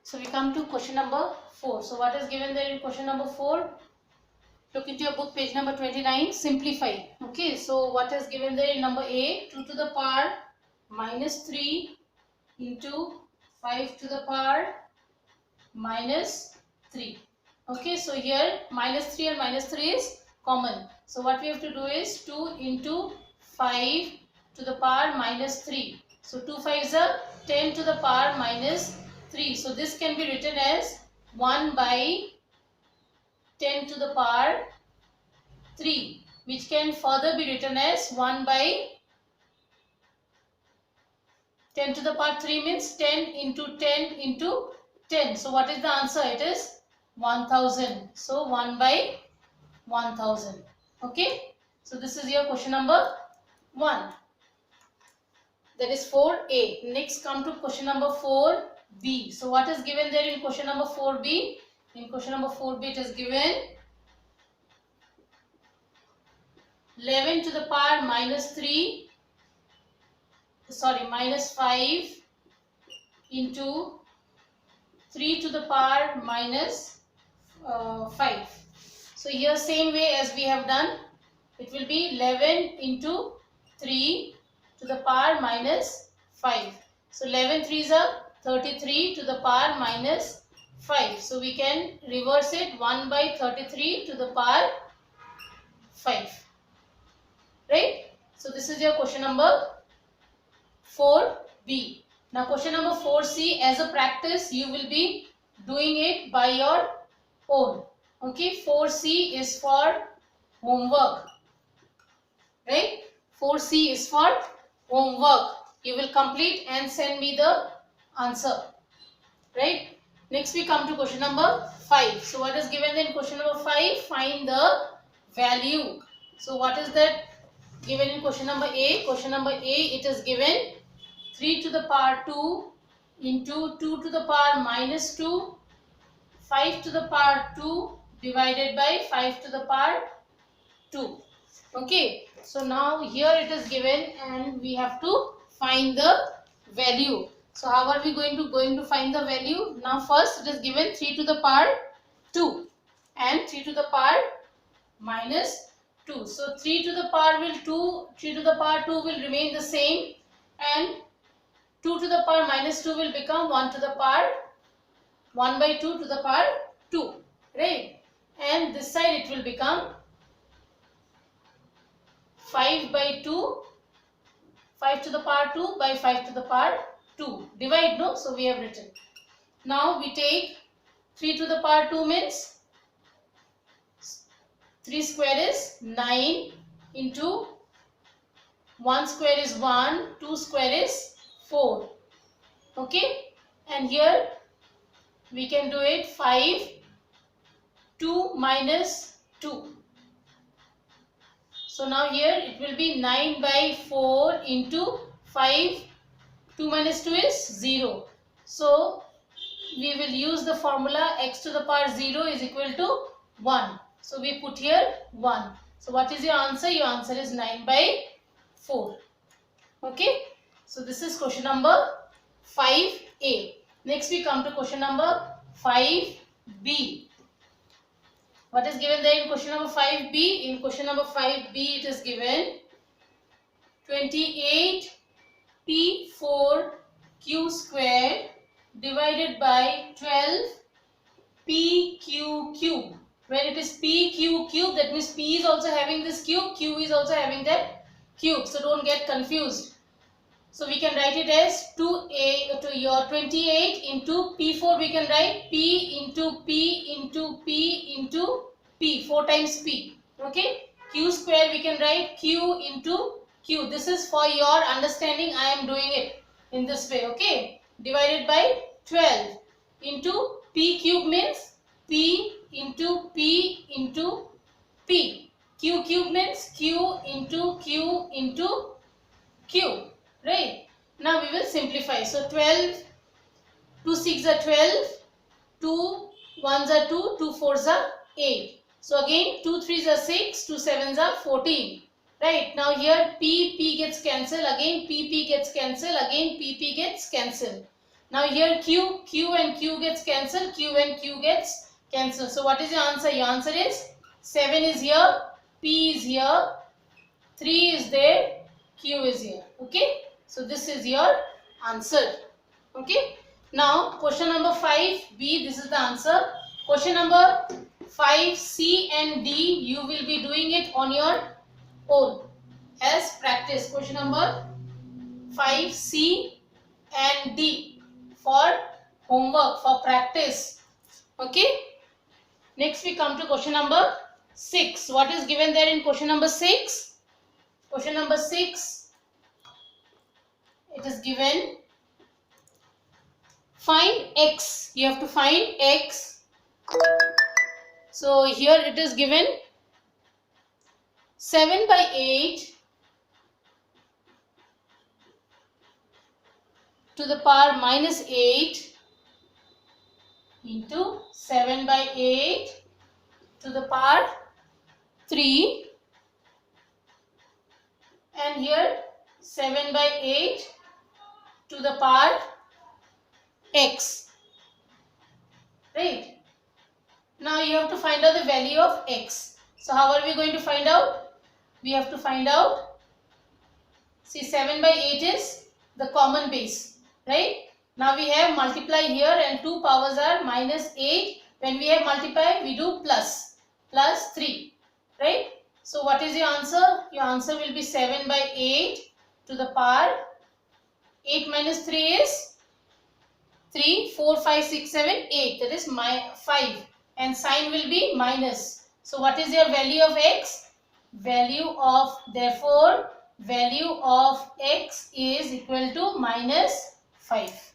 So we come to question number 4. So what is given there in question number 4? Look into your book, page number 29. Simplify. Okay, so what is given there in number A? 2 to the power minus 3 into 5 to the power minus 3. Okay, so here minus 3 and minus 3 is common. So what we have to do is 2 into 5 to the power minus 3. So 2 5s are 10 to the power minus 3. So this can be written as 1 by 10 to the power 3, which can further be written as 1 by 10 to the power 3 means 10 into 10 into 10. So what is the answer? It is 1000. So 1 by 1000. Okay. So this is your question number 1. That is 4A. Next come to question number 4B. So what is given there in question number 4B? In question number 4B it is given 11 to the power minus 5 into 3 to the power minus 5. So here same way as we have done, it will be 11 into 3 to the power minus 5. So 11 3s are 33 to the power minus 5. So we can reverse it, 1 by 33 to the power 5. Right? So this is your question number 4B. Now question number 4C, as a practice you will be doing it by your own. Okay, 4C is for homework. Right? 4C is for homework. You will complete and send me the answer. Right? Next we come to question number 5. So what is given in question number 5? Find the value. So what is that given in question number A? Question number A, it is given 3 to the power 2 into 2 to the power minus 2, 5 to the power 2 divided by 5 to the power 2. Okay, so now here it is given and we have to find the value. So how are we going to find the value? Now first it is given 3 to the power 2 and 3 to the power minus 2. So 3 to the power 2 will remain the same and 2 to the power minus 2 will become 1 to the power 1 by 2 to the power 2. Right? And this side it will become 5 by 2, 5 to the power 2 by 5 to the power 2. Divide, no? So we have written. Now we take 3 to the power 2 means 3 square is 9 into 1 square is 1, 2 square is 4. Okay? And here we can do it 5, 2 minus 2. So now here it will be 9 by 4 into 5. 2 minus 2 is 0. So we will use the formula x to the power 0 is equal to 1. So we put here 1. So what is your answer? Your answer is 9 by 4. Okay. So this is question number 5A. Next we come to question number 5B. What is given there in question number 5B? In question number 5B it is given 28P4Q square divided by 12PQ cube. When it is PQ cube, that means P is also having this cube, Q is also having that cube. So don't get confused. So we can write it as 2A to your 28 into P4 we can write P into P into P into P, 4 times P. Okay. Q square we can write Q into Q. This is for your understanding. I am doing it in this way. Okay. Divided by 12 into P cube means P into P into P. Q cube means Q into Q into Q. Right. Now we will simplify. So 12, 2 6 are 12, 2 1s are 2, 2 4s are 8. So again 2 3s are 6, 2 7s are 14. Right. Now here P gets cancelled, again P gets cancelled, again P gets cancelled. Now here Q and Q gets cancelled, Q and Q gets cancelled. So what is your answer? Your answer is 7 is here, P is here, 3 is there, Q is here. Okay. So this is your answer. Okay. Now question number 5B, this is the answer. Question number 5C and D, you will be doing it on your own as practice. Question number 5C and D for homework, for practice. Okay. Next we come to question number 6. What is given there in question number 6? Question number 6, it is given, find X. You have to find X. So here it is given 7 by 8 to the power minus 8 into 7 by 8 to the power 3, and here 7 by 8 to the power x. Right. Now you have to find out the value of x. So how are we going to find out? We have to find out, see, 7 by 8 is the common base. Right. Now we have multiply here and two powers are minus 8. When we have multiply, we do plus 3. Right. So what is your answer? Your answer will be 7 by 8 to the power 8 minus 3 is 3, 4, 5, 6, 7, 8. That is my 5. And sign will be minus. So what is your value of x? Therefore, value of x is equal to minus 5.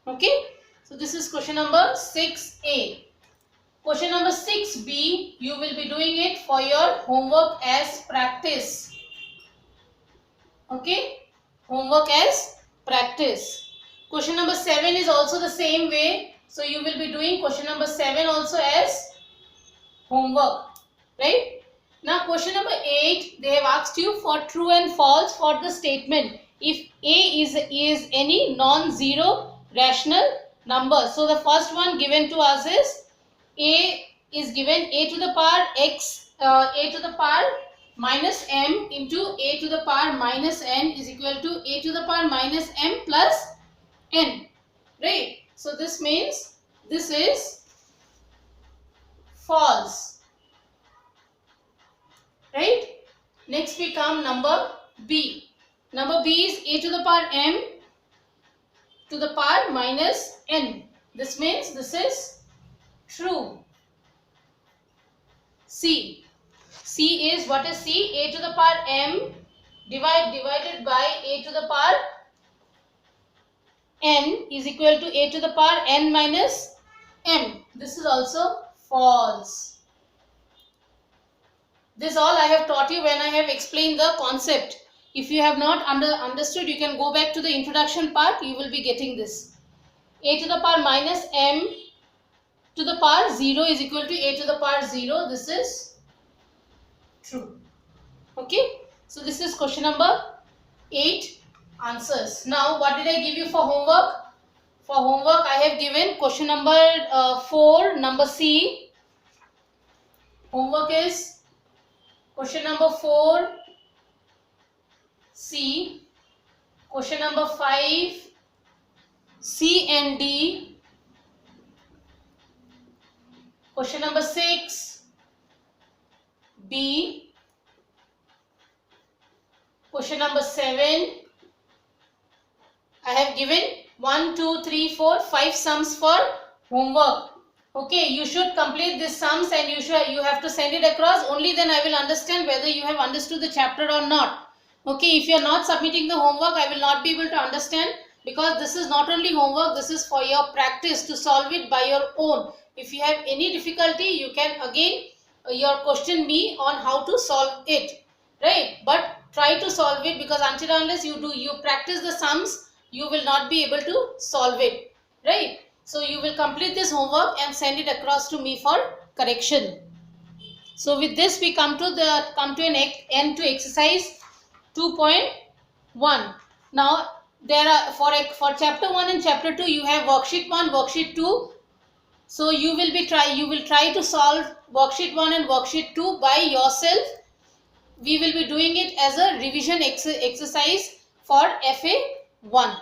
Okay. So this is question number 6A. Question number 6B, you will be doing it for your homework as practice. Okay. Homework as practice. Question number 7 is also the same way. So you will be doing question number 7 also as homework. Right. Now question number 8, they have asked you for true and false for the statement. If A is any non-zero rational number. So the first one given to us is A is given a to the power x, a to the power minus m into a to the power minus n is equal to a to the power minus m plus n. Right. So this means this is false. Right. Next we come number B. Number B is a to the power m to the power minus n. This means this is true. C. C is, what is C? A to the power m divided by a to the power n is equal to a to the power n minus m. This is also false. This all I have taught you when I have explained the concept. If you have not understood, you can go back to the introduction part. You will be getting this. A to the power minus m to the power 0 is equal to a to the power 0. This is true. Okay. So this is question number 8 answers. Now what did I give you for homework? For homework I have given question number 4, number C. Homework is question number 4 C. Question number 5 C and D. Question number 6 B. Question number 7. I have given 1, 2, 3, 4, 5 sums for homework. Okay, you should complete these sums and you have to send it across. Only then I will understand whether you have understood the chapter or not. Okay, if you are not submitting the homework, I will not be able to understand, because this is not only homework, this is for your practice to solve it by your own. If you have any difficulty, you can again question me on how to solve it, right? But try to solve it, because until unless you practice the sums, you will not be able to solve it, right? So you will complete this homework and send it across to me for correction. So with this we come to an end to exercise 2.1. Now there are for chapter 1 and chapter 2 you have worksheet 1, worksheet 2. So you will try to solve worksheet 1 and worksheet 2 by yourself. We will be doing it as a revision exercise for FA 1.